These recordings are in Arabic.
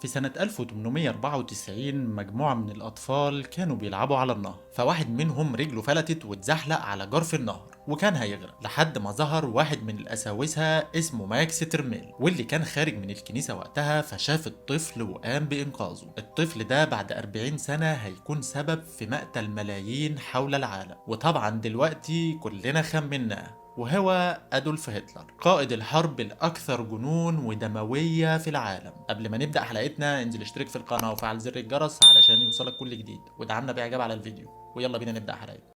في سنة 1894 مجموعة من الأطفال كانوا بيلعبوا على النهر، فواحد منهم رجله فلتت واتزحلق على جرف النهر وكان هيغرق لحد ما ظهر واحد من الأساوسة اسمه ماكس ترميل، واللي كان خارج من الكنيسة وقتها فشاف الطفل وقام بإنقاذه. الطفل ده بعد 40 سنة هيكون سبب في مقتل ملايين حول العالم، وطبعا دلوقتي كلنا خمناه، وهو أدولف هتلر، قائد الحرب الأكثر جنون ودموية في العالم. قبل ما نبدأ حلقتنا انزل اشترك في القناة وفعل زر الجرس علشان يوصلك كل جديد، ودعمنا بإعجاب على الفيديو، ويلا بينا نبدأ حلقتنا.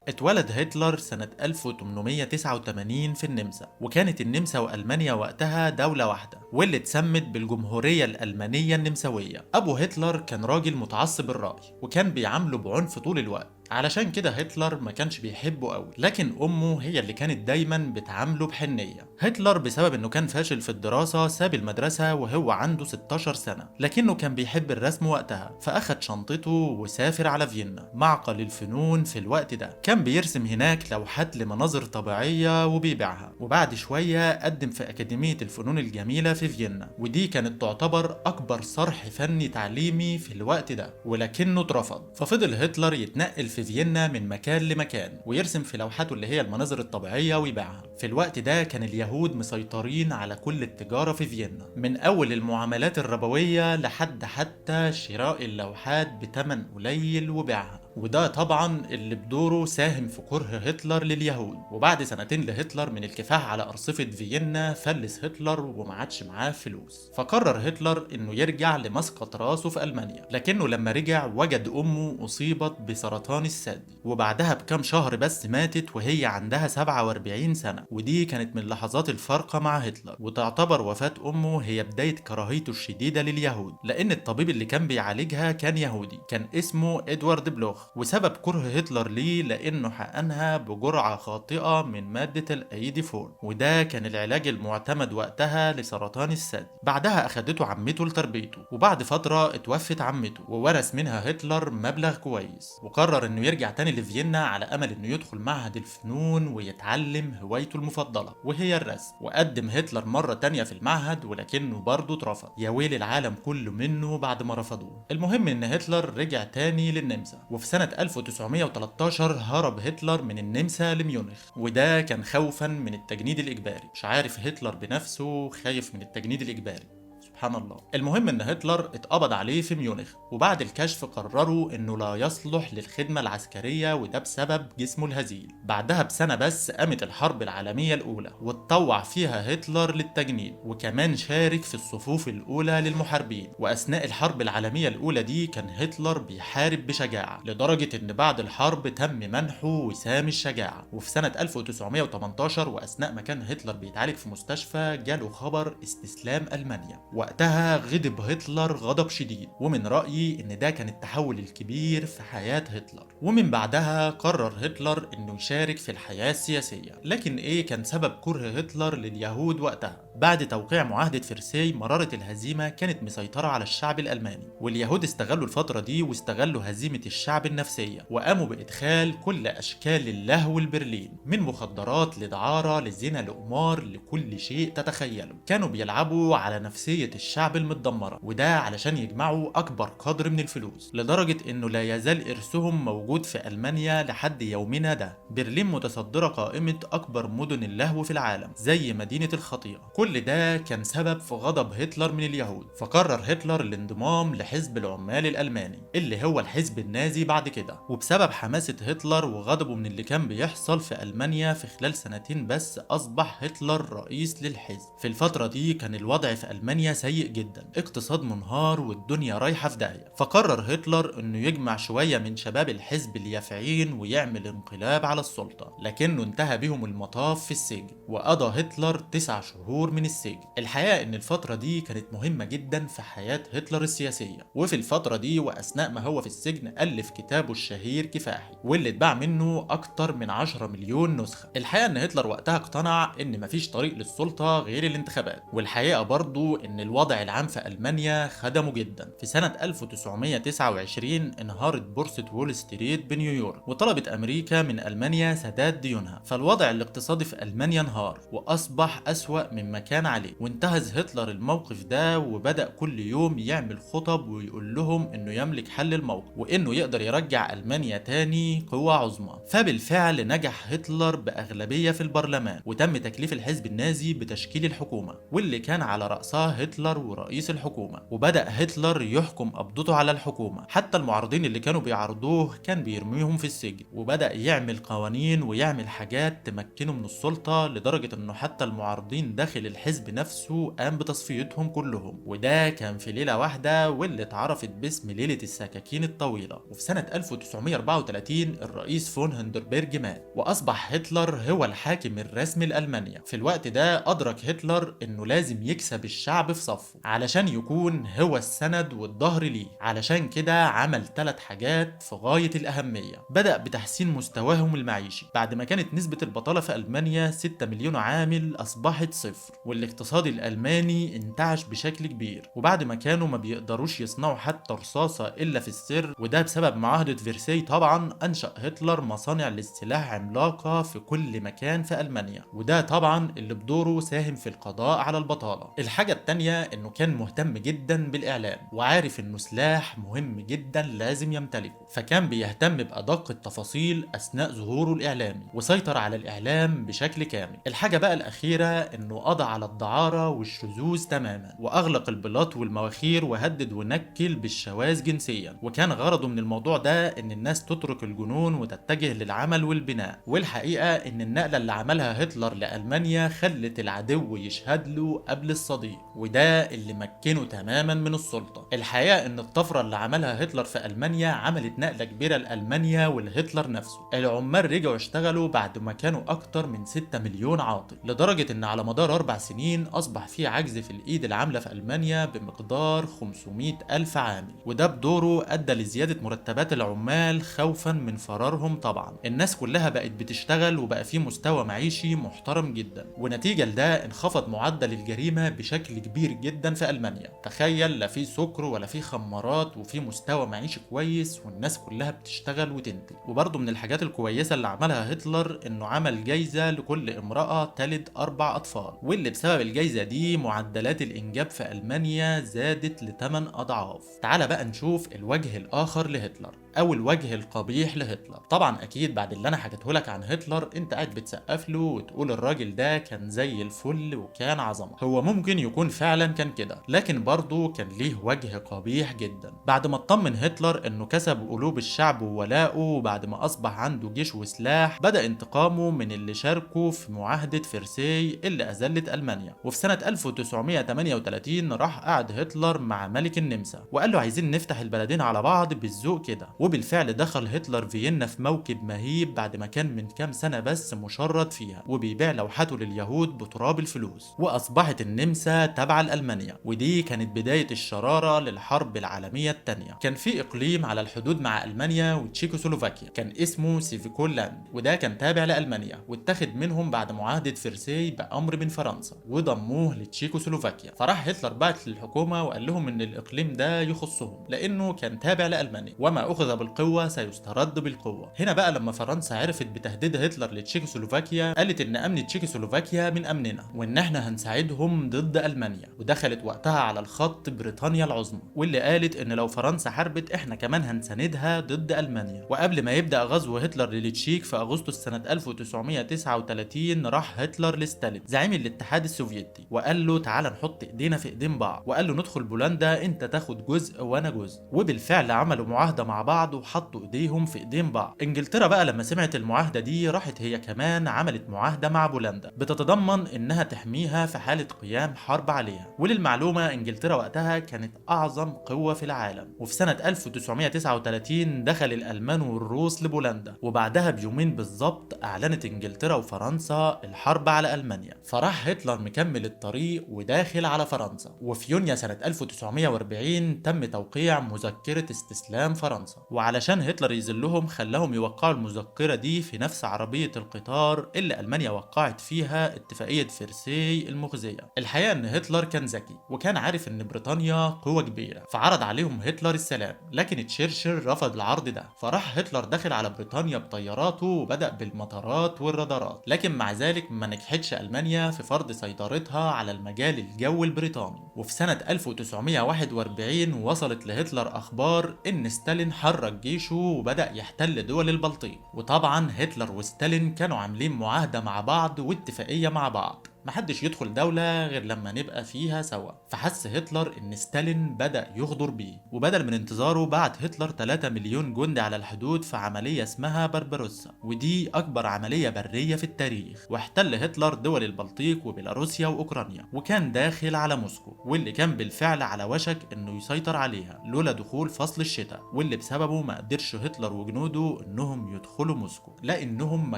اتولد هتلر سنة 1889 في النمسا، وكانت النمسا وألمانيا وقتها دولة واحدة واللي اتسمت بالجمهورية الألمانية النمساوية. أبو هتلر كان راجل متعصب الرأي وكان بيعامله بعنف طول الوقت، علشان كده هتلر ما كانش بيحبه قوي، لكن امه هي اللي كانت دايما بتعامله بحنيه. هتلر بسبب انه كان فاشل في الدراسه ساب المدرسه وهو عنده 16 سنه، لكنه كان بيحب الرسم وقتها فاخد شنطته وسافر على فيينا معقل الفنون. في الوقت ده كان بيرسم هناك لوحات لمناظر طبيعيه وبيبيعها، وبعد شويه قدم في اكاديميه الفنون الجميله في فيينا، ودي كانت تعتبر اكبر صرح فني تعليمي في الوقت ده، ولكنه اترفض. ففضل هتلر يتنقل في فيينا من مكان لمكان ويرسم في لوحاته اللي هي المناظر الطبيعية ويبيعها. في الوقت ده كان اليهود مسيطرين على كل التجارة في فيينا، من أول المعاملات الربوية لحد حتى شراء اللوحات بتمن قليل وبيعها، وده طبعا اللي بدوره ساهم في كره هتلر لليهود. وبعد سنتين لهتلر من الكفاح على أرصفة فيينا فلس هتلر وما عادش معاه فلوس، فقرر هتلر انه يرجع لمسقط راسه في ألمانيا، لكنه لما رجع وجد أمه أصيبت بسرطان الثدي، وبعدها بكام شهر بس ماتت وهي عندها 47 سنة، ودي كانت من لحظات الفارقة مع هتلر. وتعتبر وفاة أمه هي بداية كراهيته الشديدة لليهود، لأن الطبيب اللي كان بيعالجها كان يهودي كان اسمه إدوارد بلوخ، وسبب كره هتلر ليه لأنه حقنها بجرعة خاطئة من مادة الأيديفور، وده كان العلاج المعتمد وقتها لسرطان الثدي. بعدها أخدته عمته لتربيته، وبعد فترة اتوفت عمته وورث منها هتلر مبلغ كويس، وقرر انه يرجع تاني لفيينا على امل انه يدخل معهد الفنون ويتعلم هوايته المفضلة وهي الرسم. وقدم هتلر مرة تانية في المعهد ولكنه برضه اترفض، يا ويل العالم كله منه بعد ما رفضوه. المهم ان هتلر رجع تاني للنمسا، وفي سنة 1913 هرب هتلر من النمسا لميونخ، وده كان خوفا من التجنيد الإجباري. مش عارف هتلر بنفسه خايف من التجنيد الإجباري، سبحان الله. المهم ان هتلر اتقبض عليه في ميونخ، وبعد الكشف قرروا انه لا يصلح للخدمة العسكرية وده بسبب جسمه الهزيل. بعدها بسنة بس قامت الحرب العالمية الاولى واتطوع فيها هتلر للتجنيد، وكمان شارك في الصفوف الاولى للمحاربين. واثناء الحرب العالمية الاولى دي كان هتلر بيحارب بشجاعة لدرجة ان بعد الحرب تم منحه وسام الشجاعة. وفي سنة 1918 واثناء ما كان هتلر بيتعالج في مستشفى جاله خبر استسلام المانيا. وقتها غضب هتلر غضب شديد، ومن رأيي ان ده كان التحول الكبير في حياة هتلر. ومن بعدها قرر هتلر انه يشارك في الحياة السياسية. لكن ايه كان سبب كره هتلر لليهود وقتها؟ بعد توقيع معاهدة فرساي مرارة الهزيمة كانت مسيطرة على الشعب الألماني، واليهود استغلوا الفترة دي واستغلوا هزيمة الشعب النفسية، وقاموا بإدخال كل أشكال اللهو لبرلين، من مخدرات لدعارة لزنا لقمار لكل شيء تتخيله. كانوا بيلعبوا على نفسية الشعب المتدمرة، وده علشان يجمعوا أكبر قدر من الفلوس، لدرجة إنه لا يزال إرثهم موجود في ألمانيا لحد يومنا ده. برلين متصدرة قائمة أكبر مدن اللهو في العالم زي مدينة الخطيئة. كل ده كان سبب في غضب هتلر من اليهود، فقرر هتلر الانضمام لحزب العمال الألماني اللي هو الحزب النازي بعد كده. وبسبب حماسة هتلر وغضبه من اللي كان بيحصل في ألمانيا في خلال سنتين بس أصبح هتلر رئيس للحزب. في الفترة دي كان الوضع في ألمانيا سيء جدا، اقتصاد منهار والدنيا رايحة في داهية. فقرر هتلر انه يجمع شوية من شباب الحزب اليافعين ويعمل انقلاب على السلطة، لكنه انتهى بهم المطاف في السجن، وقضى هتلر 9 شهور من السجن. الحقيقة ان الفترة دي كانت مهمة جدا في حياة هتلر السياسية، وفي الفترة دي واثناء ما هو في السجن الف كتابه الشهير كفاحي، واللي اتباع منه اكتر من 10 مليون نسخة. الحقيقة ان هتلر وقتها اقتنع ان مفيش طريق للسلطة غير الانتخابات، والحقيقة برضو ان الوضع العام في المانيا خدمه جدا. في سنة 1929 انهارت بورصة وول ستريت بنيويورك، وطلبت امريكا من المانيا سداد ديونها، فالوضع الاقتصادي في المانيا انهار واصبح اسوأ مما كان عليه. وانتهز هتلر الموقف ده وبدأ كل يوم يعمل خطب ويقول لهم انه يملك حل الموقف، وانه يقدر يرجع المانيا تاني قوة عظمى. فبالفعل نجح هتلر باغلبية في البرلمان، وتم تكليف الحزب النازي بتشكيل الحكومة، واللي كان على رأسها هتلر ورئيس الحكومة. وبدأ هتلر يحكم قبضته على الحكومة، حتى المعارضين اللي كانوا بيعارضوه كان بيرميهم في السجن. وبدأ يعمل قوانين ويعمل حاجات تمكنه من السلطة، لدرجة انه حتى المعارضين داخل الحزب نفسه قام بتصفيتهم كلهم. وده كان في ليلة واحدة، واللي اتعرفت باسم ليلة السكاكين الطويلة. وفي سنة 1934 الرئيس فون هندربرج مات، وأصبح هتلر هو الحاكم الرسمي لألمانيا. في الوقت ده أدرك هتلر إنه لازم يكسب الشعب في صفه علشان يكون هو السند والظهر ليه. علشان كده عمل 3 حاجات في غاية الأهمية. بدأ بتحسين مستواهم المعيشي، بعد ما كانت نسبة البطالة في ألمانيا 6 مليون عامل أصبحت صفر، والاقتصاد الألماني انتعش بشكل كبير. وبعد ما كانوا ما بيقدروش يصنعوا حتى رصاصة إلا في السر، وده بسبب معاهدة فرساي طبعا، أنشأ هتلر مصانع للسلاح عملاقة في كل مكان في ألمانيا، وده طبعا اللي بدوره ساهم في القضاء على البطالة. الحاجة التانية إنه كان مهتم جدا بالإعلام، وعارف إنه سلاح مهم جدا لازم يمتلكه، فكان بيهتم بأدق التفاصيل أثناء ظهوره الإعلامي، وسيطر على الإعلام بشكل كامل. الحاجة بقى الأخيرة إنه قضى على الدعارة والشذوذ تماما، وأغلق البلاط والمواخير، وهدد ونكل بالشواذ جنسيا. وكان غرضه من الموضوع ده إن الناس تترك الجنون وتتجه للعمل والبناء. والحقيقة إن النقلة اللي عملها هتلر لألمانيا خلت العدو يشهد له قبل الصديق، وده اللي مكنه تماما من السلطة. الحقيقة إن الطفرة اللي عملها هتلر في ألمانيا عملت نقلة كبيرة لألمانيا ولهتلر نفسه. العمال رجعوا اشتغلوا بعد ما كانوا أكتر من 6 مليون عاطل، لدرجة إن على مدار 4 سنين أصبح في عجز في الإيد العاملة في ألمانيا بمقدار 500 ألف عامل، وده بدوره أدى لزيادة مرتبات العمال خوفا من فرارهم. طبعا الناس كلها بقت بتشتغل، وبقى في مستوى معيشي محترم جدا، ونتيجة لده انخفض معدل الجريمة بشكل كبير جدا في ألمانيا. تخيل، لا في سكر ولا في خمارات، وفي مستوى معيشي كويس، والناس كلها بتشتغل وتنتج. وبرضه من الحاجات الكويسة اللي عملها هتلر انه عمل جايزة لكل امرأة تلد 4 أطفال، واللي بسبب الجايزة دي معدلات الإنجاب في ألمانيا زادت ل8 أضعاف. تعال بقى نشوف الوجه الآخر لهتلر، او الوجه القبيح لهتلر. طبعا اكيد بعد اللي انا حكيته لك عن هتلر انت قاعد بتسقف له وتقول الراجل ده كان زي الفل وكان عظمه. هو ممكن يكون فعلا كان كده، لكن برضه كان ليه وجه قبيح جدا. بعد ما اطمن هتلر انه كسب قلوب الشعب وولاءه، وبعد ما اصبح عنده جيش وسلاح، بدا انتقامه من اللي شاركوا في معاهده فرساي اللي اذلت المانيا. وفي سنه 1938 راح قعد هتلر مع ملك النمسا وقال له عايزين نفتح البلدين على بعض بالذوق كده. وبالفعل دخل هتلر فيينا في موكب مهيب بعد ما كان من كام سنة بس مشرد فيها، وبيبيع لوحاته لليهود بتراب الفلوس. وأصبحت النمسا تابعة لألمانيا، ودي كانت بداية الشرارة للحرب العالمية الثانية. كان في إقليم على الحدود مع ألمانيا وتشيكوسلوفاكيا كان اسمه سيفيكولاند، وده كان تابع لألمانيا، واتخذ منهم بعد معاهدة فرساي بأمر من فرنسا، وضموه لتشيكوسلوفاكيا. فراح هتلر بعت للحكومة وقال لهم إن الإقليم ده يخصهم لأنه كان تابع لألمانيا، وما أخذ بالقوة سيسترد بالقوة. هنا بقى لما فرنسا عرفت بتهديد هتلر لتشيكوسلوفاكيا، قالت ان امن تشيكوسلوفاكيا من امننا، وان احنا هنساعدهم ضد المانيا. ودخلت وقتها على الخط بريطانيا العظمى، واللي قالت ان لو فرنسا حاربت احنا كمان هنساندها ضد المانيا. وقبل ما يبدا غزو هتلر للتشيك في اغسطس سنة 1939 راح هتلر لستالين زعيم الاتحاد السوفيتي وقال له تعال نحط ايدينا في ايدين بعض، وقال له ندخل بولندا، انت تاخد جزء وانا جزء. وبالفعل عملوا معاهدة مع بعض بعض وحطوا ايديهم في ايدين بعض. انجلترا بقى لما سمعت المعاهدة دي راحت هي كمان عملت معاهدة مع بولندا بتتضمن انها تحميها في حالة قيام حرب عليها. وللمعلومة انجلترا وقتها كانت اعظم قوة في العالم. وفي سنة 1939 دخل الالمان والروس لبولندا، وبعدها بيومين بالظبط اعلنت انجلترا وفرنسا الحرب على المانيا. فراح هتلر مكمل الطريق وداخل على فرنسا. وفي يونيو سنة 1940 تم توقيع مذكرة استسلام فرنسا. وعلشان هتلر يذلهم خلاهم يوقعوا المذكرة دي في نفس عربية القطار اللي ألمانيا وقعت فيها اتفاقية فرساي المخزية. الحقيقة ان هتلر كان ذكي وكان عارف ان بريطانيا قوة كبيرة، فعرض عليهم هتلر السلام، لكن تشرشل رفض العرض ده. فراح هتلر داخل على بريطانيا بطياراته وبدأ بالمطارات والرادارات، لكن مع ذلك ما نجحتش ألمانيا في فرض سيطرتها على المجال الجوي البريطاني. وفي سنة 1941 وصلت لهتلر أخبار إن ستالين حرك جيشه وبدأ يحتل دول البلطيق. وطبعا هتلر وستالين كانوا عاملين معاهدة مع بعض واتفاقية مع بعض، محدش يدخل دولة غير لما نبقى فيها سوا. فحس هتلر ان ستالين بدأ يغدر بيه، وبدل من انتظاره بعت هتلر 3 مليون جندي على الحدود في عملية اسمها بربروسا، ودي اكبر عملية برية في التاريخ. واحتل هتلر دول البلطيق وبيلاروسيا واوكرانيا، وكان داخل على موسكو واللي كان بالفعل على وشك انه يسيطر عليها لولا دخول فصل الشتاء، واللي بسببه ما قدرش هتلر وجنوده انهم يدخلوا موسكو لانهم ما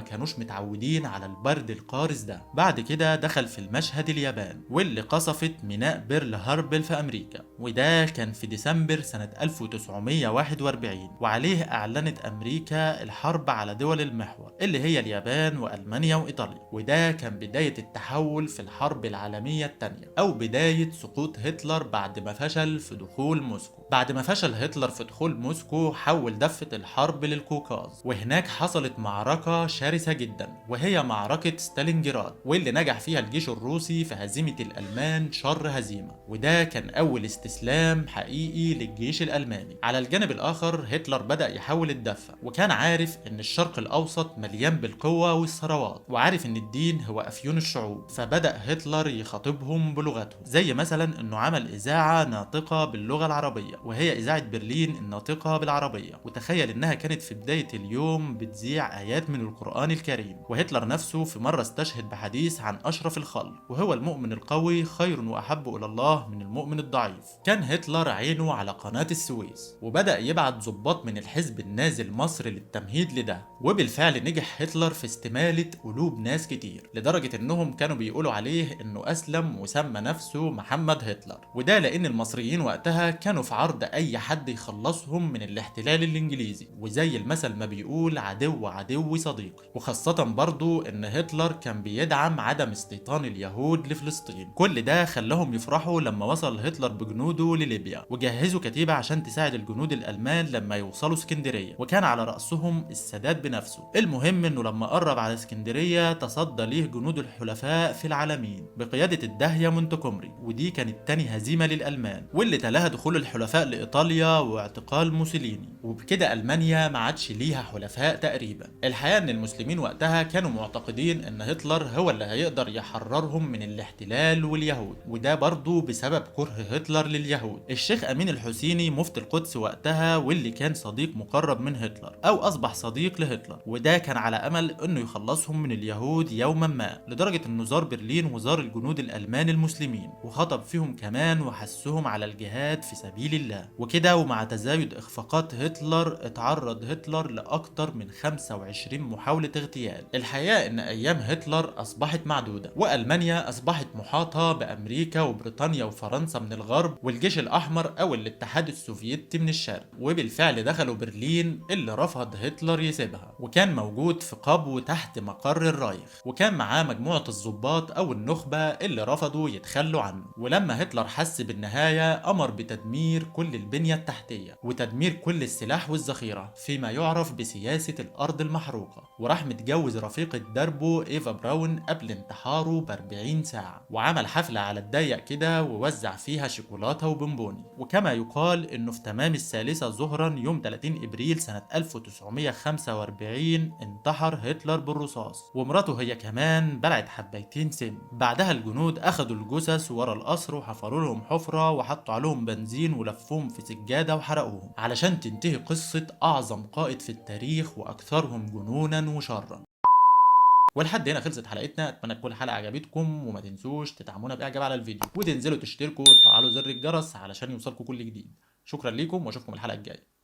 كانوش متعودين على البرد القارس ده. بعد كده دخل في المشهد اليابان، واللي قصفت ميناء بيرل هاربل في امريكا، وده كان في ديسمبر سنة 1941. وعليه اعلنت امريكا الحرب على دول المحور اللي هي اليابان والمانيا وايطاليا. وده كان بداية التحول في الحرب العالمية الثانية، او بداية سقوط هتلر بعد ما فشل في دخول موسكو. بعد ما فشل هتلر في دخول موسكو حول دفة الحرب للكوكاز، وهناك حصلت معركة شرسة جدا وهي معركة ستالينجراد، واللي نجح فيها الجيش الروسي في هزيمة الألمان شر هزيمة. وده كان أول استسلام حقيقي للجيش الألماني. على الجانب الآخر هتلر بدأ يحاول الدفة، وكان عارف إن الشرق الأوسط مليان بالقوة والثروات، وعارف إن الدين هو أفيون الشعوب. فبدأ هتلر يخاطبهم بلغتهم، زي مثلا إنه عمل إذاعة ناطقة باللغة العربية وهي إذاعة برلين الناطقة بالعربية. وتخيل إنها كانت في بداية اليوم بتذيع آيات من القرآن الكريم. وهتلر نفسه في مرة استشهد بحديث عن أشرف الخلق، وهو المؤمن القوي خير وأحب إلى الله من المؤمن الضعيف. كان هتلر عينه على قناة السويس، وبدأ يبعت ضباط من الحزب النازي مصر للتمهيد لده. وبالفعل نجح هتلر في استمالة قلوب ناس كتير، لدرجة إنهم كانوا بيقولوا عليه إنه أسلم وسمى نفسه محمد هتلر. وده لأن المصريين وقتها كانوا في عرض أي حد يخلصهم من الاحتلال الإنجليزي، وزي المثل ما بيقول عدو عدوي صديقي. وخاصة برضو إن هتلر كان بيدعم عدم استيطان اليهود لفلسطين. كل ده خلاهم يفرحوا لما وصل هتلر بجنوده لليبيا، وجهزوا كتيبة عشان تساعد الجنود الألمان لما يوصلوا اسكندرية، وكان على رأسهم السادات بنفسه. المهم إنه لما قرب على اسكندرية تصدى ليه جنود الحلفاء في العالمين بقيادة الداهية مونتكومري، ودي كانت تاني هزيمة للألمان، واللي تلاها دخول الحلفاء لإيطاليا واعتقال موسوليني. وبكده ألمانيا ما عادش ليها حلفاء تقريبا. الحقيقة إن المسلمين وقتها كانوا معتقدين إن هتلر هو اللي هيقدر يحررهم من الاحتلال واليهود، وده برضه بسبب كره هتلر لليهود. الشيخ أمين الحسيني مفتي القدس وقتها، واللي كان صديق مقرب من هتلر أو أصبح صديق لهتلر، وده كان على أمل إنه يخلصهم من اليهود يوما ما، لدرجة إنه زار برلين وزار الجنود الألمان المسلمين وخطب فيهم كمان وحثهم على الجهاد في سبيل الله. وكده ومع تزايد إخفاقات هتلر اتعرض هتلر لأكتر من 25 محاولة اغتيال. الحقيقة إن أيام هتلر أصبحت معدودة، وألمانيا أصبحت محاطة بأمريكا وبريطانيا وفرنسا من الغرب، والجيش الأحمر أو الاتحاد السوفيتي من الشرق. وبالفعل دخلوا برلين اللي رفض هتلر يسيبها، وكان موجود في قبو تحت مقر الرايخ، وكان معاه مجموعة الضباط أو النخبة اللي رفضوا يتخلوا عنه. ولما هتلر حس بالنهاية أمر بتدمير كل البنية التحتية وتدمير كل السلاح والذخيرة فيما يعرف بسياسة الأرض المحروقة، وراح متجوز رفيقة دربه إيفا براون قبل انتحاره ب40 ساعة، وعمل حفلة على الضيق كده ووزع فيها شوكولاتة مولوتوف بونبوني. وكما يقال انه في تمام الثالثة ظهرا يوم 30 ابريل سنة 1945 انتحر هتلر بالرصاص، ومراته هي كمان بلعت حبيتين سم. بعدها الجنود اخدوا الجثث ورا القصر وحفروا لهم حفرة وحطوا عليهم بنزين ولفوهم في سجادة وحرقوهم، علشان تنتهي قصة اعظم قائد في التاريخ واكثرهم جنونا وشرا. ولحد هنا خلصت حلقتنا، اتمنى تكون الحلقه عجبتكم، وما تنسوش تدعمونا باعجاب على الفيديو، وتنزلوا تشتركوا وتفعلوا زر الجرس علشان يوصلكم كل جديد. شكرا ليكم واشوفكم الحلقه الجايه.